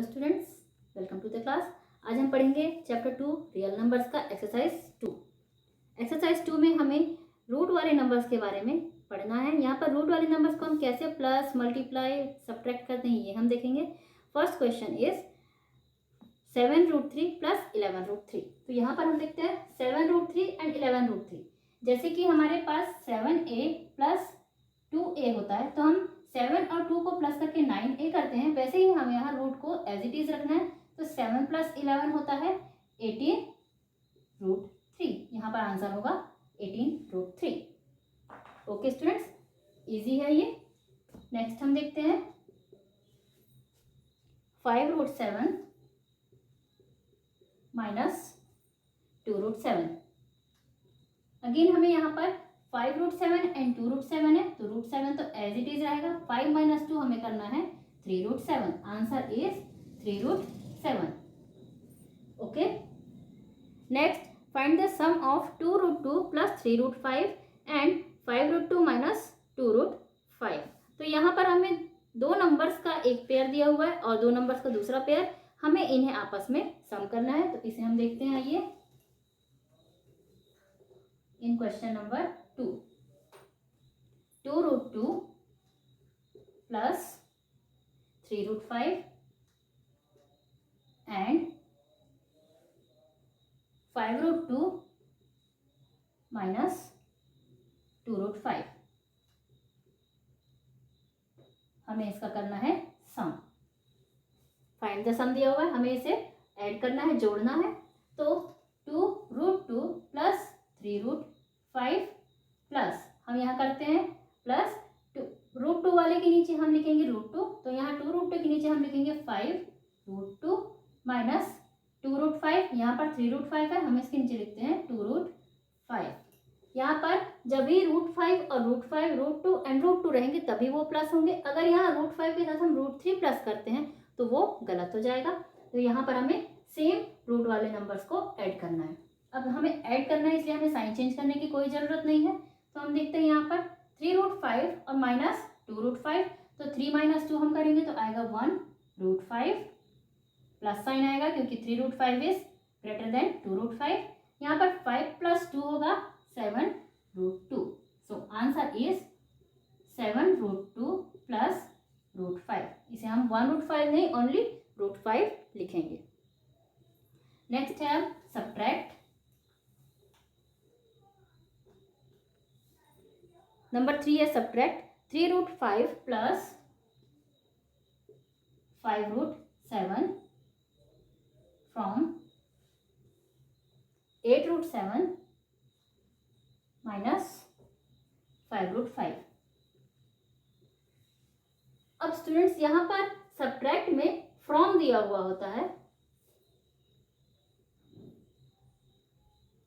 Hello students, welcome to the class. आज हम पढ़ेंगे चैप्टर 2 रियल नंबर्स का एक्सरसाइज 2। एक्सरसाइज 2 में हमें रूट वाले नंबर्स के बारे में पढ़ना है। यहाँ पर रूट वाले नंबर्स को हम कैसे प्लस, मल्टीप्लाई, सब्ट्रैक्ट करते हैं ये हम देखेंगे। First question is 7√3 plus 11√3। तो यहाँ पर हम देखते हैं 7√3 एंड 11√3। जैसे कि हमारे पास 7a प्लस 2a होता है, तो हम 7 और 2 को प्लस करके 9a करते हैं। वैसे ही हमें यहाँ रूट को एज इट इज रखना है। तो 7 प्लस 11 होता है 18√3। यहाँ पर आंसर होगा 18√3। ओके स्टूडेंट्स, इजी है ये। नेक्स्ट हम देखते हैं 5√7 माइनस 2√7। अगेन हमें यहाँ पर 5√7 एंड 2√7 है, तो √7 तो एज इट इज रहेगा। 5 माइनस 2 हमें करना है 3√7। Answer is 3√7। Okay, next find the sum of 2√2 plus 3√5 and 5√2 minus 2√5। तो यहाँ पर हमें दो नंबर्स का एक पेयर दिया हुआ है और दो नंबर्स का दूसरा पेयर, हमें इन्हें आपस में सम करना है। तो इसे हम देखते हैं। आइए in question number 2, 2√2 plus 3√5 and 5√2 minus 2√5। हमें इसका करना है सम। फाइंड द सम दिया हुआ है, हमें इसे ऐड करना है, जोड़ना है। तो 2√2 प्लस 3√5 प्लस हम यहाँ करते हैं प्लस √2 वाले के नीचे हम लिखेंगे √2, तो यहाँ 2√2 के नीचे हम लिखेंगे 5√2 माइनस 2√5। यहाँ पर 3√5 है, हम इसके नीचे लिखते हैं 2√5। यहाँ पर जब भी √5 और √5, √2 एंड √2 रहेंगे तभी वो प्लस होंगे। अगर यहाँ √5 के साथ हम √3 प्लस करते हैं तो वो गलत हो जाएगा। तो यहाँ पर हमें सेम रूट वाले नंबर्स को ऐड करना है। अब हमें ऐड करना है, इसलिए हमें साइन चेंज करने की कोई ज़रूरत नहीं है। तो हम देखते हैं यहाँ पर 3√5 और माइनस 2√5। तो 3 माइनस 2 हम करेंगे तो आएगा 1√5, प्लस साइन आएगा क्योंकि 3√5 इज ग्रेटर देन 2√5। यहाँ पर 5 प्लस 2 होगा 7√2। सो आंसर इज 7√2 प्लस √5। इसे हम 1√5 नहीं, ओनली √5 लिखेंगे। नेक्स्ट है अब सब्ट्रैक्ट। नंबर 3 है सब्ट्रैक्ट 3√5 प्लस 5√7 फ्रॉम 8√7 माइनस 5√5। अब स्टूडेंट्स यहाँ पर सब्ट्रैक्ट में फ्रॉम दिया हुआ होता है,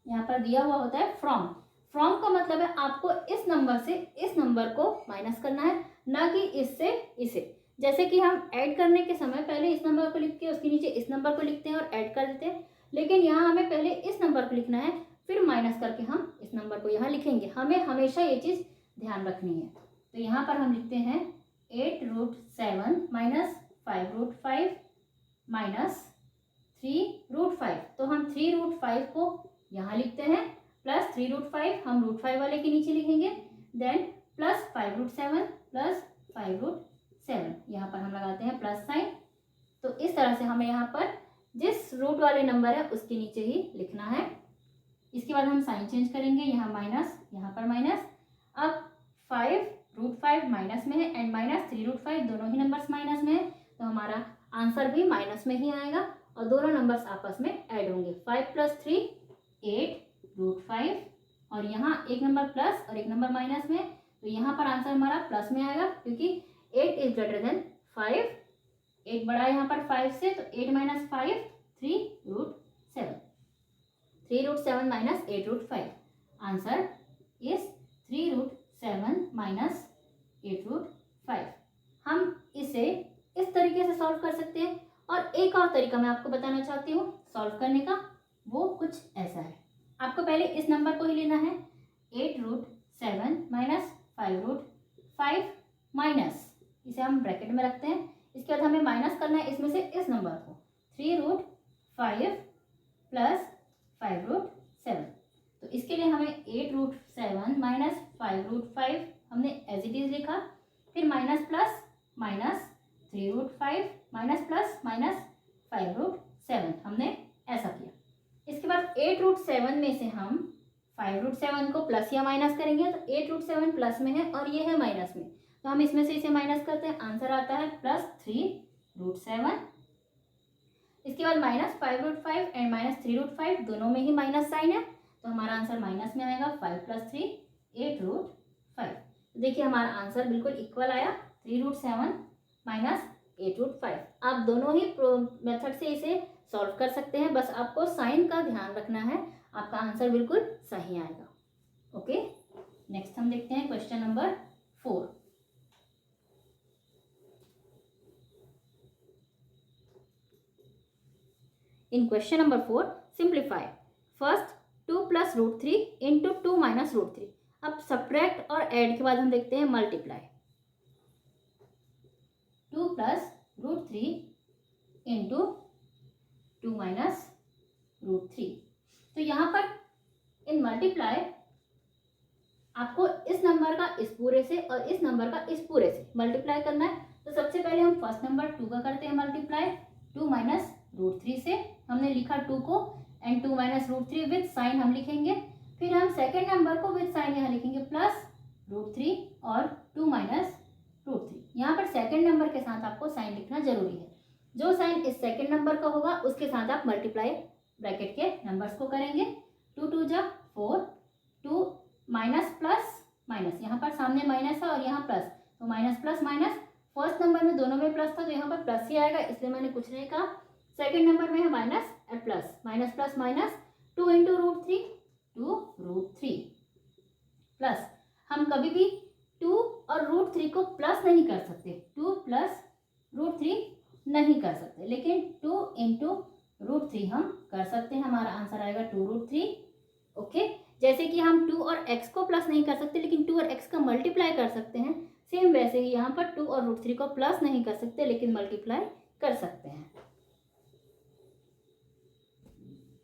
यहाँ पर दिया हुआ होता है फ्रॉम। फ्रॉम का मतलब है आपको इस नंबर से इस नंबर को माइनस करना है, ना कि इससे इसे। जैसे कि हम ऐड करने के समय पहले इस नंबर को लिख के उसके नीचे इस नंबर को लिखते हैं और ऐड कर देते हैं, लेकिन यहाँ हमें पहले इस नंबर को लिखना है, फिर माइनस करके हम इस नंबर को यहाँ लिखेंगे। हमें हमेशा ये चीज़ ध्यान रखनी है। तो यहाँ पर हम लिखते हैं 8√7 माइनस 5√5 माइनस 3√5। तो हम 3√5 को यहाँ लिखते हैं, प्लस 3√5 हम √5 वाले के नीचे लिखेंगे, देन प्लस 5√7 प्लस 5√7। यहाँ पर हम लगाते हैं प्लस साइन। तो इस तरह से हमें यहाँ पर जिस रूट वाले नंबर है उसके नीचे ही लिखना है। इसके बाद हम साइन चेंज करेंगे, यहाँ माइनस, यहाँ पर माइनस। अब 5√5 माइनस में है एंड माइनस 3√5, दोनों ही नंबर्स माइनस में है, तो हमारा आंसर भी माइनस में ही आएगा और दोनों नंबर्स आपस में ऐड होंगे। 5 प्लस 3 8√5 और यहाँ एक नंबर प्लस और एक नंबर माइनस में, तो यहाँ पर आंसर हमारा प्लस में आएगा क्योंकि 8 इज ग्रेटर देन 5। 8 बड़ा है यहाँ पर 5 से, तो 8 minus 5 3√7। 3√7 minus 8√5। Answer is 3√7 minus 8√5। हम इसे इस तरीके से सॉल्व कर सकते हैं। और एक और तरीका मैं आपको बताना चाहती हूँ सॉल्व करने का, वो कुछ ऐसा है। आपको पहले इस नंबर को ही लेना है 8√7 माइनस 5√5 माइनस, इसे हम ब्रैकेट में रखते हैं, इसके बाद हमें माइनस करना है इसमें से इस नंबर को, 3√5 प्लस 5√7। तो इसके लिए हमें 8√7 माइनस 5√5 हमने एज इट इज लिखा, फिर minus plus minus 3√5 minus plus minus 5√7 हमने ऐसा किया। इसके बाद 8√7 में से हम 5√7 को प्लस या माइनस करेंगे, तो 8√7 प्लस में है और ये है माइनस में, तो हम इसमें से इसे माइनस करते हैं, आंसर आता है +3√7। इसके बाद माइनस 5√5 एंड माइनस 3√5 दोनों में ही माइनस साइन है, तो हमारा आंसर माइनस में आएगा, 5 + 3 8√5। तो देखिए हमारा आंसर बिल्कुल इक्वल आया, 3√7 माइनस 8√5। आप दोनों ही मेथड से इसे सॉल्व कर सकते हैं, बस आपको साइन का ध्यान रखना है, आपका आंसर बिल्कुल सही आएगा। ओके, नेक्स्ट हम देखते हैं question number 4। In question number 4, simplify. First 2 + √3 into 2 minus √3. अब सब्ट्रैक्ट और ऐड के बाद हम देखते हैं मल्टीप्लाई। 2 + √3 into 2 minus √3। तो यहाँ पर इन मल्टीप्लाई आपको इस नंबर का इस पूरे से और इस नंबर का इस पूरे से मल्टीप्लाई करना है। तो सबसे पहले हम फर्स्ट नंबर 2 का करते हैं मल्टीप्लाई, 2 minus √3 से हमने लिखा 2 को, एंड 2 minus √3 विद साइन हम लिखेंगे। फिर हम सेकेंड नंबर को विद साइन यहाँ लिखेंगे प्लस √3 और 2 minus √3। यहाँ पर सेकेंड नंबर के साथ आपको साइन लिखना जरूरी है, जो साइन इस सेकेंड नंबर का होगा उसके साथ आप मल्टीप्लाई ब्रैकेट के नंबर्स को करेंगे। 2 2 जा 4, 2 माइनस प्लस माइनस, यहाँ पर सामने माइनस है और यहाँ प्लस, तो minus plus minus, first number में दोनों में प्लस था तो यहाँ पर प्लस ही आएगा, इसलिए मैंने कुछ नहीं कहा। सेकेंड नंबर में है माइनस और plus, minus plus minus, 2 × √3 2√3 plus, हम कभी भी 2 और √3 को प्लस नहीं कर सकते, 2 + √3 नहीं कर सकते, लेकिन 2 × √3 हम कर सकते हैं, हमारा आंसर आएगा 2√3। ओके, जैसे कि हम 2 और x को प्लस नहीं कर सकते लेकिन 2 और x का मल्टीप्लाई कर सकते हैं, सेम वैसे ही यहाँ पर 2 और √3 को प्लस नहीं कर सकते लेकिन मल्टीप्लाई कर सकते हैं।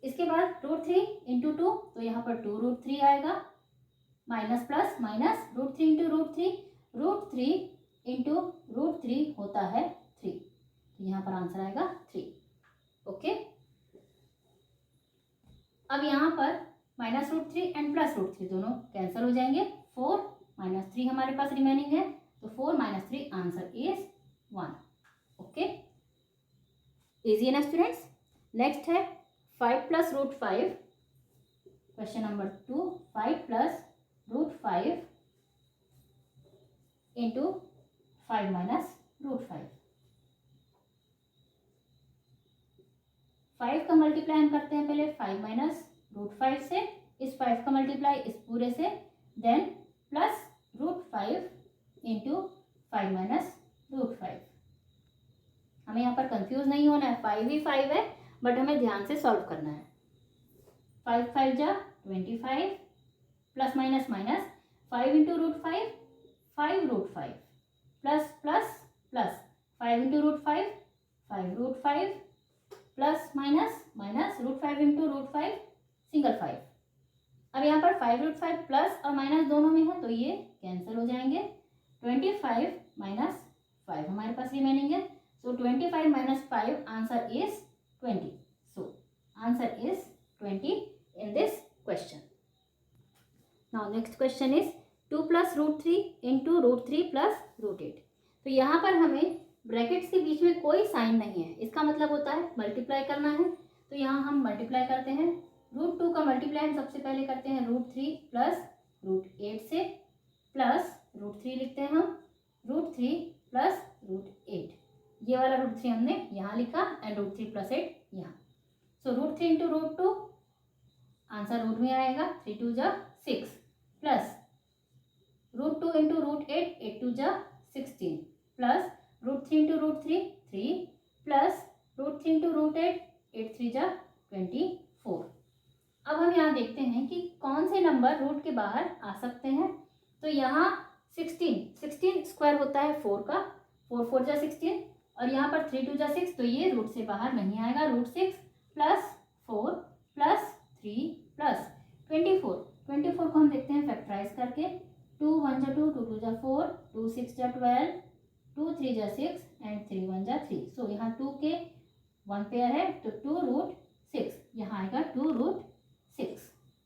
इसके बाद √3 × 2, तो यहाँ पर 2√3 आएगा, माइनस प्लस माइनस, √3 × √3, √3 × √3 होता है 3, तो यहाँ पर आंसर आएगा 3। ओके, अब यहाँ पर माइनस √3 एंड प्लस √3 दोनों कैंसिल हो जाएंगे, 4 - 3 हमारे पास रिमेनिंग है, तो 4 - 3 आंसर इज 1। ओके, इजी है ना स्टूडेंट्स। नेक्स्ट है 5 + √5, क्वेश्चन नंबर 2, 5 + √5 into 5 minus √5। 5 का मल्टीप्लाई हम करते हैं पहले 5 minus √5 से, इस 5 का मल्टीप्लाई इस पूरे से, देन प्लस √5 into 5 minus √5। हमें यहाँ पर कंफ्यूज नहीं होना है, 5 ही 5 है बट हमें ध्यान से सॉल्व करना है। 5 × 5 = 25, plus minus minus, 5 × √5 5√5 plus plus plus, 5 × √5 5√5 plus minus minus, √5 × √5 single 5। अब यहाँ पर 5√5 प्लस और माइनस दोनों में है तो ये कैंसिल हो जाएंगे, 25 - 5 हमारे पास रिमेनिंग है, सो 25 - 5 answer is 20। So answer is 20 in this question. Now next question is 2 + √3 into √3 plus √8। तो यहाँ पर हमें ब्रैकेट्स के बीच में कोई साइन नहीं है, इसका मतलब होता है मल्टीप्लाई करना है, तो यहाँ हम मल्टीप्लाई करते हैं। √2 का मल्टीप्लाई हम सबसे पहले करते हैं √3 + √8 से, प्लस √3 लिखते हैं हम, √3 + √8, ये वाला √3 हमने यहाँ लिखा एंड √3 + 8 यहाँ, सो √3 × √2 आंसर रूट में आएगा, 3 2 जा 6, प्लस √2 × √8 8 2 जा 16, प्लस √3 × √3 3, प्लस √3 × √8 8 3 जा 24। अब हम यहाँ देखते हैं कि कौन से नंबर रूट के बाहर आ सकते हैं, तो यहाँ 16 स्क्वायर होता है 4 का, 4 4 जा 16, और यहाँ पर 3 2 जा 6, तो ये रूट से बाहर नहीं आएगा। √6 प्लस 4 प्लस 3 प्लस 24। 24 को हम देखते हैं फैक्टराइज करके। 2 1 जा 2, 2 2 जा 4, 2 6 जा 12, 2 3 जा 6 एंड 3 1 जा 3। सो यहाँ 2 के 1 पेयर है, तो 2√6, यहाँ आएगा 2√6।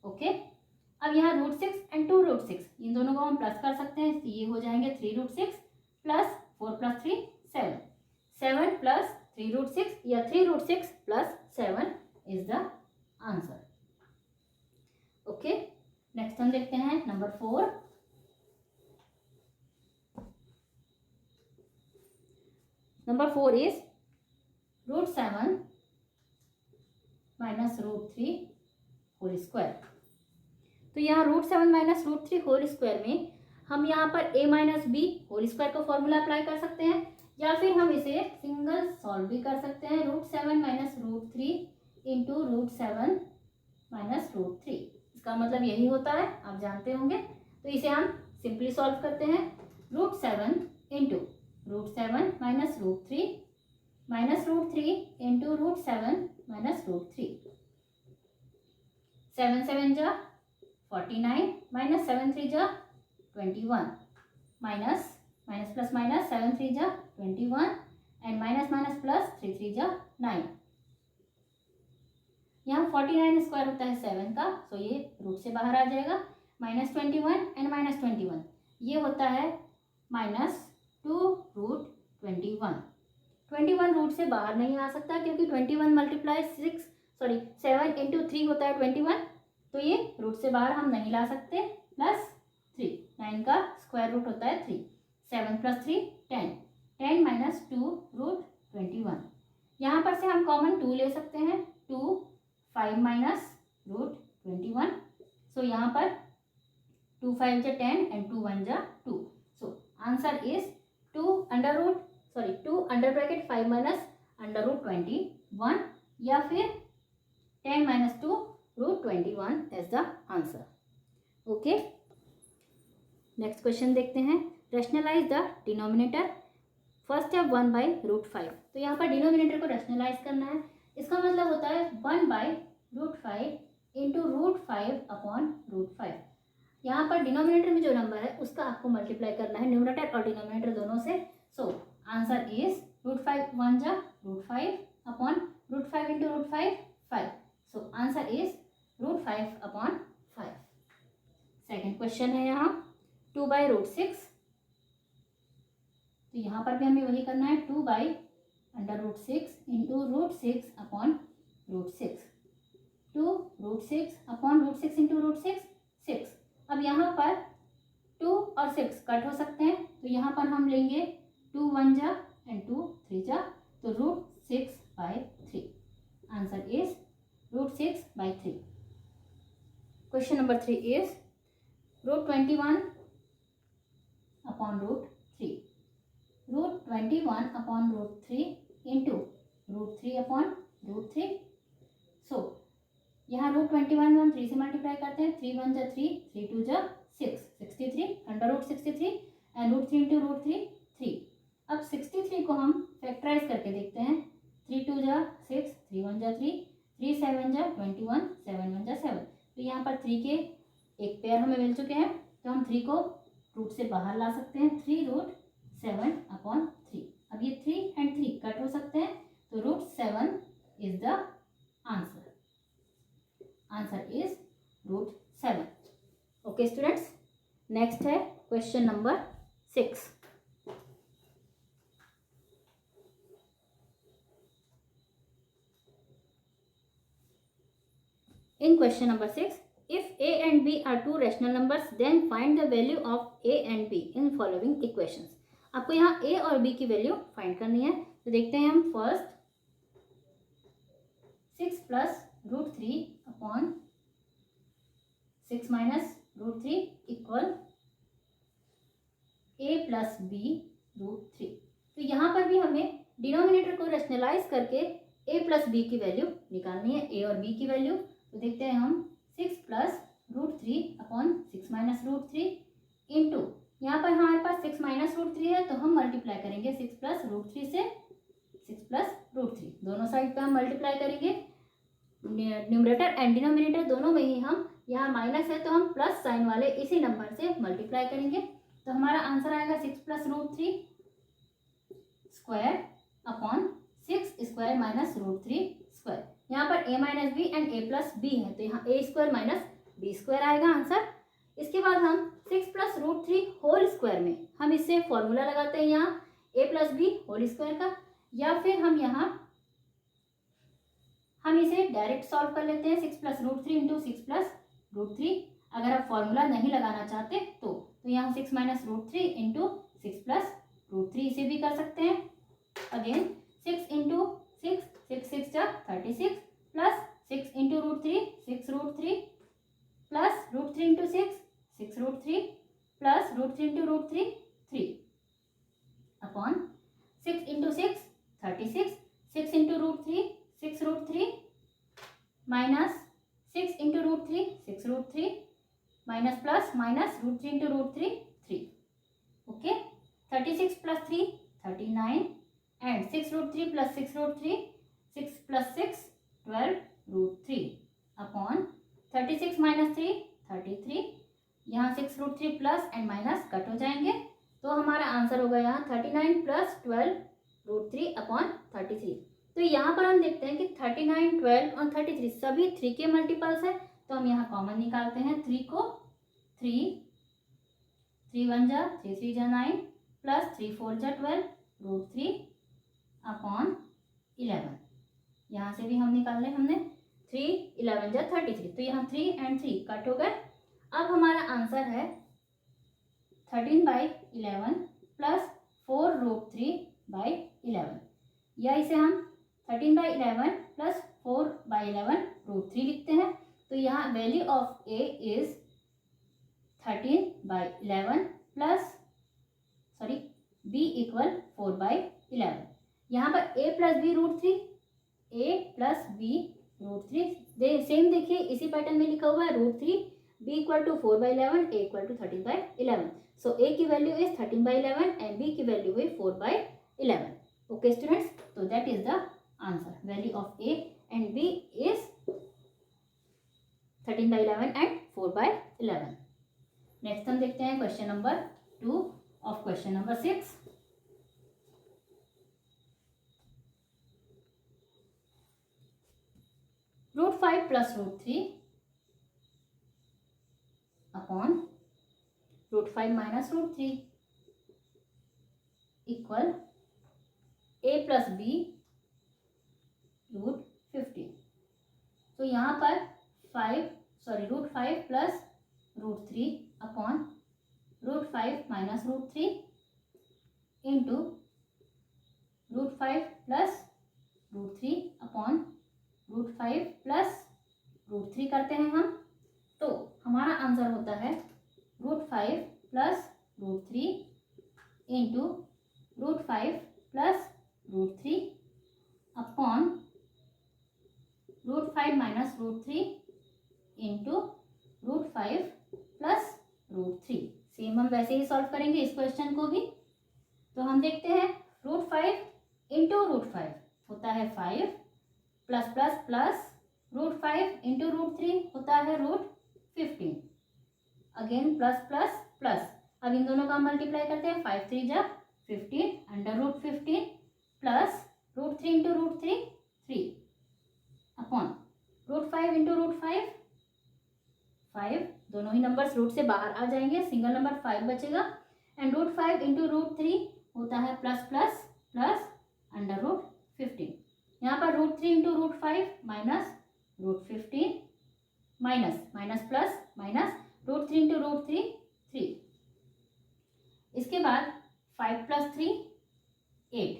ओके, अब यहाँ √6 एंड 2√6 इन दोनों को हम प्लस कर सकते हैं, तो ये हो जाएंगे 3√6 प्लस 4 प्लस 3 7, 7 प्लस 3√6 या 3√6 plus 7 is the answer. Okay, next हम देखते हैं number 4। Number 4 is √7 minus √3 whole square. तो यहाँ √7 माइनस √3 होल स्क्वायर में हम यहाँ पर a minus B whole square का फॉर्मूला अप्लाई कर सकते हैं, या फिर हम इसे सिंगल सॉल्व भी कर सकते हैं। √7 माइनस √3 इंटू √7 माइनस √3, इसका मतलब यही होता है, आप जानते होंगे। तो इसे हम सिंपली सॉल्व करते हैं। √7 into √7 minus √3 minus √3 into √7 minus √3, 7 7 जा 49 माइनस 7 3 जा 21 माइनस माइनस प्लस माइनस 7 3 जा 21 एंड माइनस माइनस प्लस 3 3 जा 9। यहाँ 49 स्क्वायर होता है 7 का, सो ये रूट से बाहर आ जाएगा। माइनस 21 एंड माइनस 21 ये होता है -2√21। 21 रूट से बाहर नहीं आ सकता, क्योंकि 21 मल्टीप्लाई 7 इंटू 3 होता है 21, तो ये रूट से बाहर हम नहीं ला सकते। प्लस 3, 9 का स्क्वायर रूट होता है 3, 7 प्लस 3 10, 10 माइनस 2√21। यहाँ पर से हम कॉमन 2 ले सकते हैं। 2 5 माइनस √21, सो यहाँ पर 2 5 जा 10 एंड 2 1 जा 2। So answer is 2 under bracket 5 minus √21, या फिर 10 minus 2√21 is the answer. Okay, next question देखते हैं। Rationalise the denominator. फर्स्ट है 1/√5। तो यहाँ पर डिनोमिनेटर को रैशनलाइज करना है। इसका मतलब होता है 1/√5 इंटू √5 अपॉन √5। यहाँ पर डिनोमिनेटर में जो नंबर है उसका आपको मल्टीप्लाई करना है, न्यूमरेटर और डिनोमिनेटर दोनों से। सो आंसर इज √5 1 जा √5 upon √5 into √5 5। So answer is √5 upon 5। Second question है यहाँ 2/√6। तो यहाँ पर भी हमें वही करना है, 2/√6 इंटू √6 अपॉन √6। 2√6 upon √6 into √6 6। अब यहाँ पर 2 और 6 कट हो सकते हैं, तो यहाँ पर हम लेंगे 2 1 जा एंड 2 3 जा, तो √6/3। Answer is √6/3। Question number 3 is √21 upon √3। √21 upon √3 into √3 upon √3। सो यहाँ √21 हम 3 से मल्टीप्लाई करते हैं। 3 1 जा 3, 3 2 जा 6, 63 √63 एंड √3 इंटू √3 3। अब 63 को हम फैक्टराइज करके देखते हैं। 3 2 जा 6, 3 1 जा 3, 3 7 जा 21, 7 1 जा 7। तो यहाँ पर 3 के एक पेयर हमें मिल चुके हैं, तो हम 3 को रूट से बाहर ला सकते हैं। 3√7 अपॉन 3। अब ये 3 एंड 3 कट हो सकते हैं, तो √7 is the answer. Answer is √7। Okay students, next है question number 6। In question number 6, if a and b are two rational numbers, then find the value of a and b in following equations. आपको यहाँ a और b की value find करनी है। तो देखते हैं हम first 6 plus √3 upon 6 minus √3 equal a plus b √3। तो यहाँ पर भी हमें डिनोमिनेटर को रैशनलाइज करके a प्लस b की वैल्यू निकालनी है, a और b की वैल्यू। तो देखते हैं हम 6 प्लस √3 अपॉन 6 माइनस √3 इंटू, यहाँ पर हमारे पास 6 माइनस √3 है, तो हम मल्टीप्लाई करेंगे 6 प्लस √3 से। 6 प्लस रूट 3। दोनों साइड पे हम मल्टीप्लाई करेंगे, न्यूमरेटर एंड डिनोमिनेटर दोनों में ही हम, यहाँ माइनस है तो हम प्लस साइन वाले इसी नंबर से मल्टीप्लाई करेंगे। तो हमारा आंसर आएगा 6 plus root 3 square upon 6 square minus root 3 square. यहाँ पर a minus B and a plus B है, तो यहाँ a square minus B square आएगा आंसर। इसके बाद हम 6 प्लस रूट 3 होल स्क्वायर में हम इससे फॉर्मूला लगाते हैं यहाँ a plus B whole square का, या फिर हम इसे डायरेक्ट सॉल्व कर लेते हैं 6 plus root 3 into 6 plus root 3। अगर आप फॉर्मूला नहीं लगाना चाहते तो यहाँ 6 minus root 3 into 6 plus root 3 इसे भी कर सकते हैं। अगेन 6 इंटू 6, 6 6 जा 36 plus 6 into root 3, 6 root 3 plus root 3 into 6, 6 root 3 plus root 3 into root 3, 3 upon 6 into 6 36, 6 into root 3, 6 root 3 minus 6 into root 3, 6 root 3 minus plus minus root 3 into root 3, 3। Okay, 36 plus 3 39 and 6 root 3 plus 6 root 3, 6 plus 6 12 root 3 upon 36 minus 3 33। यहाँ 6 root 3 plus and minus cut हो जाएंगे, तो हमारा answer होगा यहाँ 39 plus 12 root 3 upon 33। तो यहाँ पर हम देखते हैं कि 39, 12 और 33 सभी 3 के मल्टीपल्स है, तो हम यहाँ कॉमन निकालते हैं 3 को। 3 1 जा 3 3 जा 9 प्लस 3 4 जा 12 रूट 3 अपॉन 11। यहाँ से भी हम निकाल रहे, हमने 3 11 जा 33, तो यहाँ 3 एंड 3 कट हो गए। अब हमारा आंसर है 13/11 प्लस 4 रूट 3/11, या इसे हम 13/11 प्लस 4/11 रूट 3 लिखते हैं। तो यहाँ value of a is 13/11 plus b equal 4/11। यहाँ पर a plus B root 3, a plus B root 3 same देखिए इसी पैटर्न में लिखा हुआ है root 3, b equal to 4/11, a equal to 13/11। So a की वैल्यू इज 13/11 एंड b की वैल्यू है 4/11। ओके स्टूडेंट्स, तो that is the answer. Value of a and b is 13/11 and 4/11। Next हम देखते हैं question number 2 of question number 6। Root 5 plus root 3 upon root 5 minus root 3 equal a plus B root 15। तो यहाँ पर root 5 plus root 3 upon root 5 minus root 3 into root 5 plus root 3 upon root 5 plus root 3 करते हैं हम, तो हमारा answer होता है root 5 plus root 3 into root 5 plus root 3 upon root 5 minus root 3 into root 5 plus root 3। Same हम वैसे ही solve करेंगे इस क्वेश्चन को भी। तो हम देखते हैं रूट 5 इंटू रूट 5 होता है 5 plus plus plus root 5 into root 3 होता है root 15। Again plus plus plus, अब इन दोनों का मल्टीप्लाई करते हैं 5 3 जा 15 under root 15 plus root 3 into root 3 3 upon root 5 into root 5 5, दोनों ही नंबर्स रूट से बाहर आ जाएंगे, सिंगल नंबर 5 बचेगा एंड रूट 5 इंटू रूट 3 होता है plus plus plus under root 15। यहाँ पर root 3 into root 5 minus root 15 minus minus plus minus root 3 into root 3 3। इसके बाद 5 plus 3 8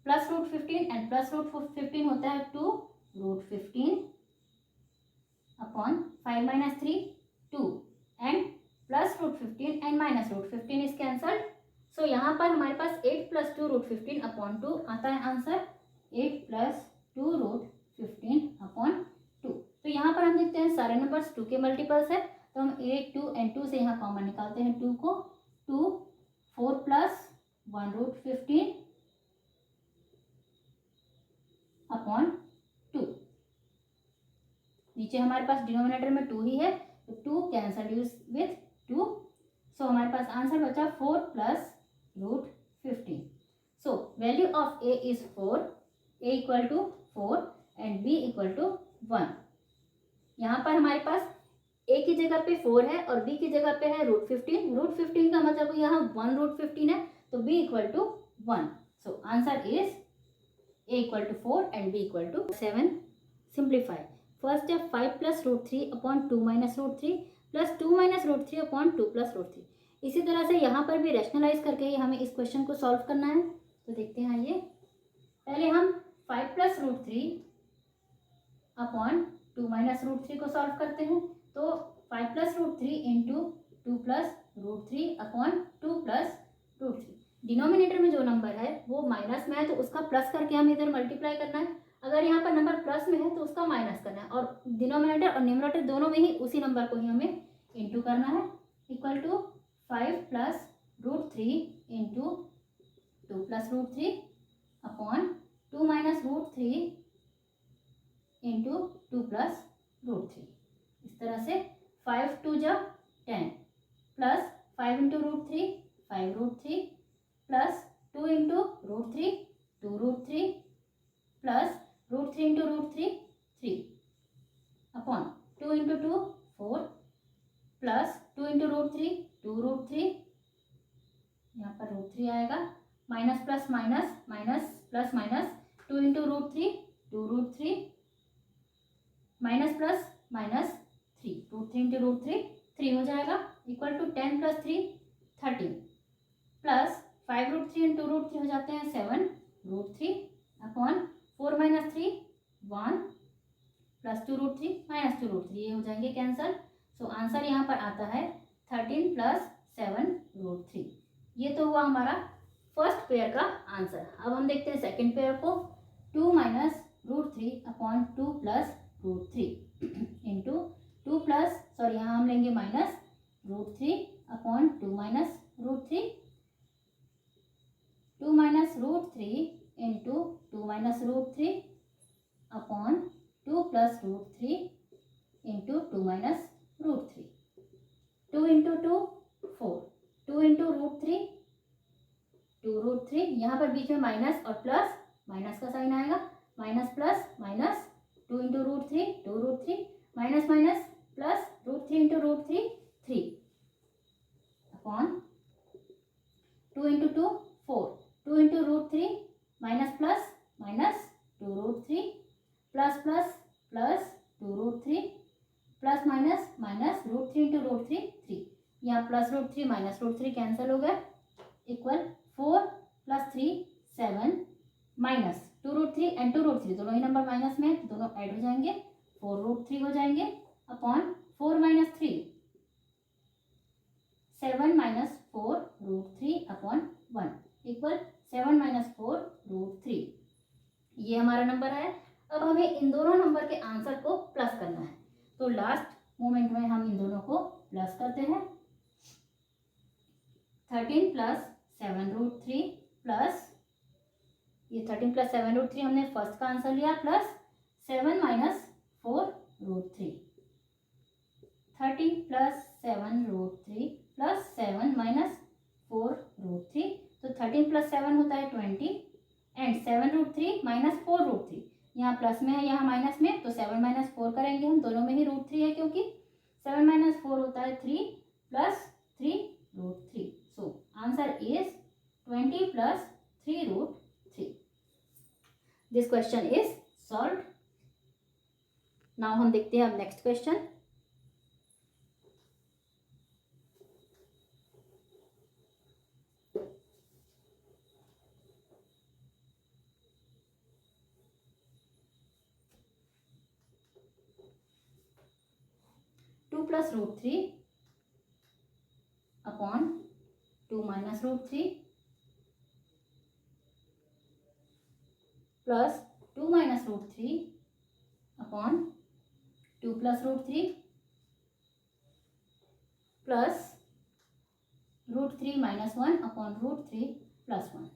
plus root 15 and plus root 15 होता है 2 root 15 upon 5 minus 3 2 and plus root 15 and minus root 15 इज कैंसल्ड। So यहाँ पर हमारे पास 8 प्लस 2 रूट 15 अपॉन 2 आता है आंसर 8 प्लस 2 रूट 15 अपॉन 2। तो यहाँ पर हम देखते हैं सारे नंबर्स 2 के मल्टीपल्स है, तो हम 8 2 एंड 2 से यहाँ कॉमन निकालते हैं 2 को। 2 4 प्लस 1 रूट 15 अपॉन 2। नीचे हमारे पास डिनोमिनेटर में 2 ही है, तो 2 कैंसल विथ 2, सो हमारे पास आंसर बचा 4 plus root 15। So value of a is 4, a equal to 4 and b equal to 1। यहाँ पर हमारे पास a की जगह पे 4 है और b की जगह पे है रूट 15। रूट 15 का मतलब यहाँ 1 रूट 15 है, तो b equal to 1। So answer is a equal to 4 and b equal to 7। Simplify. First step 5 plus root 3 upon 2 minus root 3 plus 2 minus root 3 upon 2 plus root 3। इसी तरह से यहाँ पर भी रैशनलाइज करके ही हमें इस क्वेश्चन को सॉल्व करना है। तो देखते हैं, ये पहले हम 5 plus root 3 upon 2 minus root 3 को सॉल्व करते हैं। तो 5 plus root 3 into 2 plus root 3 upon 2 plus root 3। Denominator में जो नंबर है वो माइनस में है, तो उसका प्लस करके हमें इधर मल्टीप्लाई करना है। अगर यहाँ पर नंबर प्लस में है तो उसका माइनस करना है, और डिनोमिनेटर और न्यूमरेटर दोनों में ही उसी नंबर को ही हमें इंटू करना है। Equal to 5 plus root 3 into 2 plus root 3 upon 2 minus root 3 into 2 plus root 3। इस तरह से 5 2 जा 10 plus 5 into root 3 5 root 3 plus 2 into root 3 2 root 3 plus root 3 into root 3 3 upon 2 into 2 4 plus 2 into root 3 2 root 3, यहाँ पर root 3 आएगा, minus plus minus minus plus minus 2 into root 3 2 root 3 minus plus minus 3 root 3 into root 3 3 हो जाएगा। Equal to 10 plus 3 13 plus 5 root 3 into root 3 हो जाते हैं 7 root 3 upon 4 minus 3 1 plus 2 root 3 minus 2 root 3, ये हो जाएंगे कैंसल। सो आंसर यहाँ पर आता है 13 प्लस 7 रूट 3। ये तो हुआ हमारा फर्स्ट पेयर का आंसर। अब हम देखते हैं सेकंड पेयर को। 2 minus root 3 upon 2 plus root 3 into 2 plus sorry यहाँ हम लेंगे minus root 3 upon 2 minus root 3 2 minus root 3 into 2 minus root 3 upon 2 plus root 3 into 2 minus root 3। 2 into 2 4 2 into root 3 2 root 3, यहाँ पर बीच में माइनस और plus minus का sign आएगा, minus plus minus 2 into root 3 2 root 3 minus minus plus root 3 into root 3 3 upon 2 into 2 4 2 into root 3 minus plus minus 2 root 3 plus plus plus 2 root 3 plus minus minus root 3 into root 3 3, यहाँ plus root 3 minus root 3 cancel हो गया। Equal 4 plus 3 7 minus 2 root 3 and 2 root 3 दोनों ही number minus में, दोनों add हो जाएंगे, 4 root 3 हो जाएंगे upon 4 minus 3 7 minus 4 root 3 upon 1 equal 7 minus 4 root 3। ये हमारा नंबर है। अब हमें इन दोनों नंबर के आंसर को प्लस करना है, तो लास्ट मोमेंट में हम इन दोनों को प्लस करते हैं। 13 प्लस 7 रूट 3 प्लस ये 13 प्लस 7 रूट 3 हमने फर्स्ट का आंसर लिया, plus 7 minus 4 root 3 13 plus 7 root 3 plus 7 minus 4 root 3, तो 13 प्लस 7 होता है 20 एंड 7 रूट 3 माइनस 4 रूट 3, यहाँ प्लस में है यहाँ माइनस में, तो 7 माइनस 4 करेंगे हम, दोनों में ही रूट 3 है क्योंकि 7 माइनस 4 होता है 3 plus 3 root 3। So answer is 20 plus 3 root 3। This question is solved. Now हम देखते हैं अब next question. Plus root 3 upon 2 minus root 3 plus 2 minus root 3 upon 2 plus root 3 plus root 3 minus 1 upon root 3 plus 1।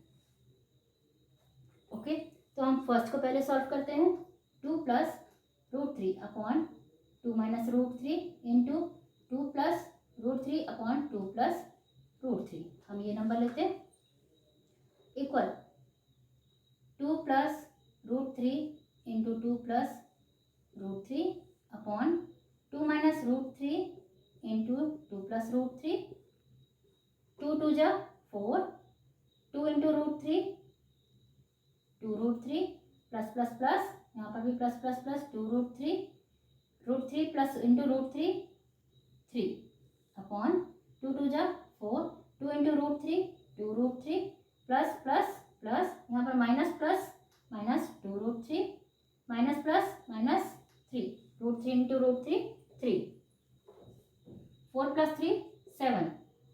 Okay, तो हम first को पहले solve करते हैं। 2 plus root 3 upon 2 minus root 3 into 2 plus root 3 upon 2 plus root 3। हम ये number लेते हैं equal 2 plus root 3 into 2 plus root 3 upon 2 minus root 3 into 2 plus root 3। 2 2 जा 4, 2 into root 3 2 root 3 plus plus plus, यहाँ पर भी plus plus plus 2 root 3 plus into root 3 3 upon 2 2 जा 4, 2 into root 3 2 root 3 plus plus plus, यहाँ पर minus plus minus 2 root 3 minus plus minus 3 root 3 into root 3 3। 4 plus 3 7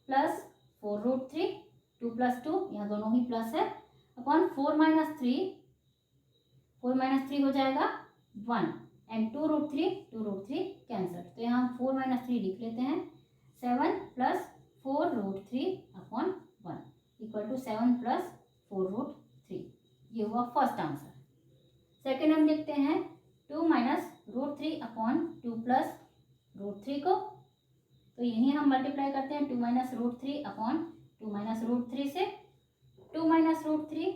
plus 4 root 3 2 plus 2, यहाँ दोनों ही plus है, अपॉन 4 माइनस 3 हो जाएगा 1 and 2 root 3 cancel. तो यहाँ हम 4 माइनस 3 लिख लेते हैं। 7 plus 4 root 3 upon 1 equal to 7 plus 4 root 3। ये हुआ फर्स्ट आंसर। सेकेंड हम देखते हैं 2 minus root 3 upon 2 plus root 3 को, तो यहीं हम मल्टीप्लाई करते हैं 2 minus root 3 upon 2 minus root 3 से। 2 minus root 3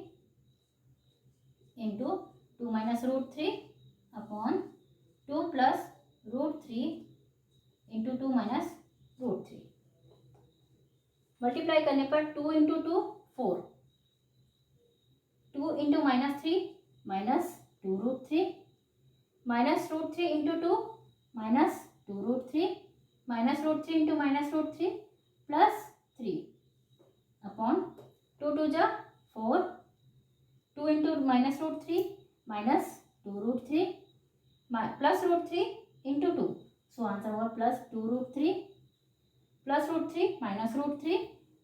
into 2 minus root 3 upon 2 plus root 3 into 2 minus root 3। Multiply करने पर 2 into 2 4, 2 into minus 3 minus 2 root 3 minus root 3 into 2 minus 2 root 3 minus root 3 into minus root 3 plus 3 upon 2 2 जा 4, 2 into minus root 3 minus 2 root 3 plus root 3 into 2, so answer होगा plus 2 root 3 plus root 3 minus root 3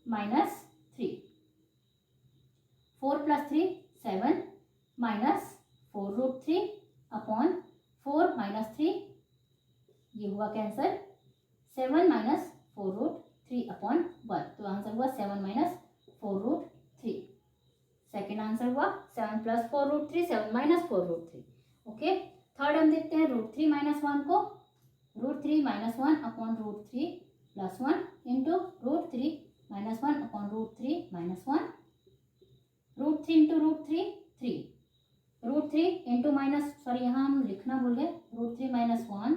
minus 3। 4 plus 3 7 minus 4 root 3 upon 4 minus 3, ये हुआ cancel. 7 minus 4 root 3 upon 1, तो answer हुआ 7 minus 4 root 3। Second answer हुआ 7 plus 4 root 3 7 minus 4 root 3। Okay, third हम देखते हैं root 3 minus 1 को। Root 3 minus 1 upon root 3 plus 1 into root 3 minus 1 upon root 3 minus 1। Root 3 into root 3 3, root 3 into minus, sorry यहाँ हम लिखना भूल गए, root 3 minus 1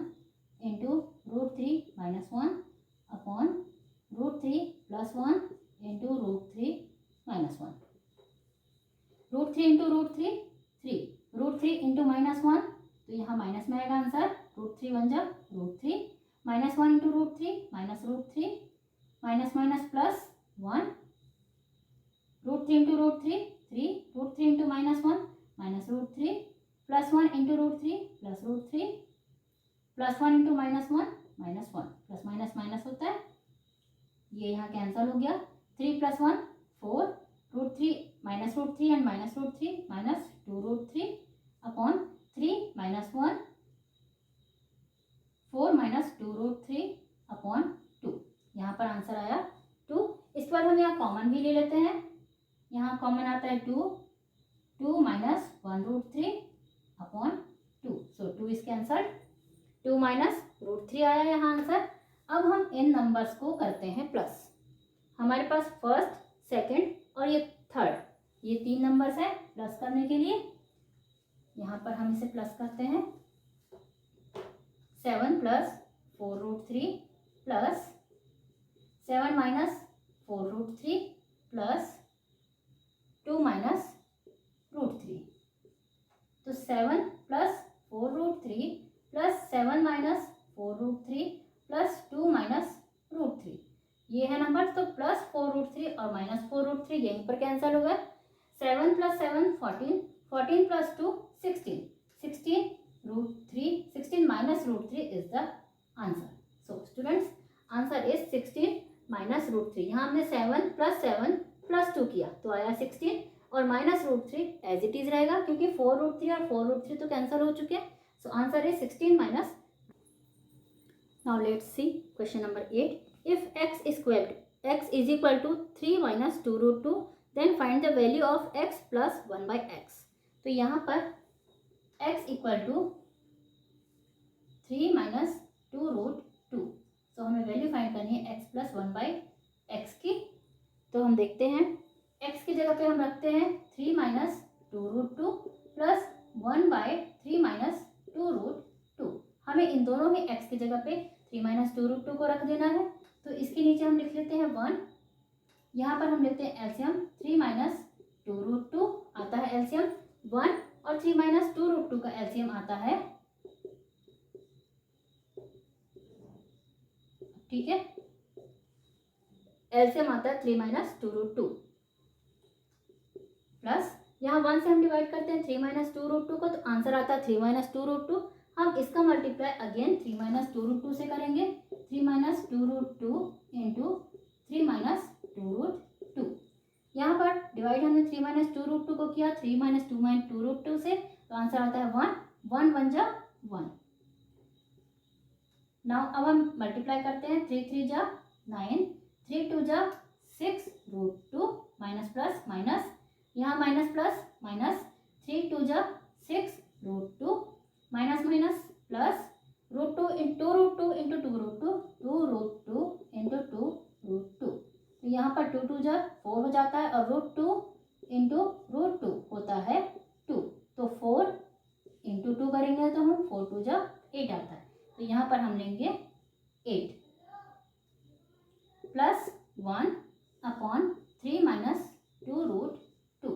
into root 3 minus 1 upon root 3 plus 1 into root 3 minus 1। Root 3 into root 3 3, root 3 into minus 1, तो यहाँ minus में आएगा answer. Root 3 बन जा root 3 minus 1 into root 3 minus root 3 minus minus plus 1। Root 3 into root 3 3, root 3 into minus 1 minus root 3 plus 1 into root 3 plus root 3 plus 1 into minus 1 minus 1, plus minus minus होता है, ये यहाँ cancel हो गया। 3 plus 1 4, root 3 minus root 3 and minus root 3 minus 2 root 3 upon 3 minus 1 4 minus 2 root 3 upon 2, यहाँ पर answer आया 2। इस पर हम यहाँ कॉमन भी ले लेते हैं, यहाँ कॉमन आता है 2 minus 1 root 3 upon 2, so 2 is cancelled. 2 minus root 3 आया यहाँ आंसर। अब हम इन नंबर्स को करते हैं प्लस। हमारे पास फर्स्ट, सेकंड और ये थर्ड, ये 3 नंबर्स हैं प्लस करने के लिए। यहाँ पर हम इसे प्लस करते हैं। 7 plus 4 root 3 plus 7 minus 4 root 3 plus 2 minus root 3, तो 7 plus 4 root 3 plus 7 minus 4 root 3 plus 2 minus root 3, ये है नंबर। तो प्लस 4 रूट 3 और माइनस 4 रूट 3 यहीं पर कैंसिल हो गए। 7 plus 7 14, 14 plus 2 16, 16 root 3, 16 minus root 3 is the answer. So students, answer is 16 minus root 3। यहाँ हमने 7 प्लस 2 किया तो आया 16 और minus root 3 as it is रहेगा, क्योंकि 4 रूट 3 और 4 रूट 3 तो कैंसिल हो चुके हैं। सो answer is 16 minus. Now let's see question number 8। If x is equal to 3 minus 2 root 2, then find the value of x plus 1 by x। तो यहाँ पर x इक्वल टू 3 माइनस 2√2। तो हमें वैल्यू फाइंड करनी है x प्लस 1/x की। तो हम देखते हैं x की जगह पे हम रखते हैं 3 माइनस 2√2 प्लस 1/3 माइनस 2√2। हमें इन दोनों ही x की जगह पे 3 माइनस 2√2 को रख देना है। तो इसके नीचे हम लिख लेते हैं 1। यहाँ पर हम लेते हैं एलसीएम 3 माइनस 2√2 आता है एलसीएम 1 और 3 माइनस 2√2 का एलसीएम आता है, ठीक है, एलसीएम आता है 3 माइनस 2√2 प्लस यहाँ 1 से हम डिवाइड करते हैं 3 माइनस 2√2 को, तो आंसर आता है 3 माइनस 2√2। हम इसका मल्टीप्लाई अगेन 3 माइनस 2√2 से करेंगे। 3 माइनस 2√2 इंटू 3 माइनस 2√2। यहाँ पर डिवाइड हमने 3 माइनस 2√2 को किया 3 माइनस 2√2 से, तो आंसर आता है 1। 1 1 जा 1। नाउ अब हम मल्टीप्लाई करते हैं 3 3 जा 9, 3 2 जा 6√2 माइनस प्लस माइनस, यहाँ माइनस प्लस माइनस 3 2 जा 6√2 minus minus plus √2 into 2√2 into 2√2 2√2 into 2√2। तो यहाँ पर 2 2 जा 4 हो जाता है और √2 इंटू √2 होता है 2। तो 4 इंटू 2 करेंगे तो हम 4 2 जा 8 आता है। तो यहाँ पर हम लेंगे 8 प्लस 1/3 माइनस 2√2।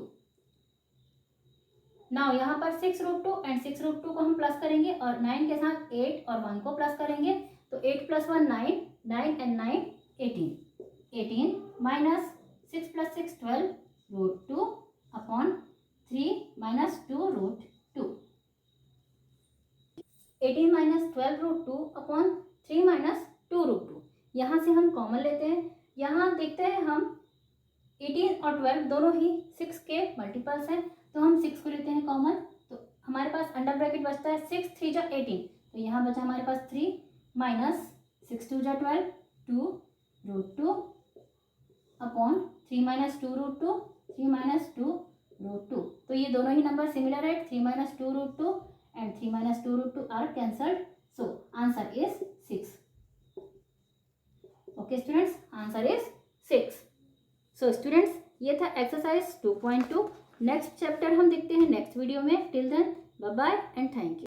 नाउ यहाँ पर 6√2 एंड 6√2 को हम प्लस करेंगे और 9 के साथ 8 और 1 को प्लस करेंगे। तो 8 plus 1 9, 9 and 9 18, 18 minus 6 plus 6 12√2/3 minus 2√2। 18 minus 12√2/3 minus 2√2। यहाँ से हम कॉमन लेते हैं। यहाँ देखते हैं हम 18 और 12 दोनों ही 6 के मल्टीपल्स हैं, तो हम 6 को लेते हैं कॉमन। तो हमारे पास अंडर ब्रैकेट बचता है 6 3 जा 18, तो यहाँ बचा हमारे पास 3 माइनस 6 2 जा 12 2√2/3 माइनस 2√2 3 माइनस 2√2। तो ये दोनों ही नंबर सिमिलर है। 3 minus 2√2 and 3 minus 2√2 are cancelled. So answer is 6. Okay students, answer is 6. So students, ये था exercise 2.2। नेक्स्ट चैप्टर हम देखते हैं नेक्स्ट वीडियो में। Till then bye bye and thank you.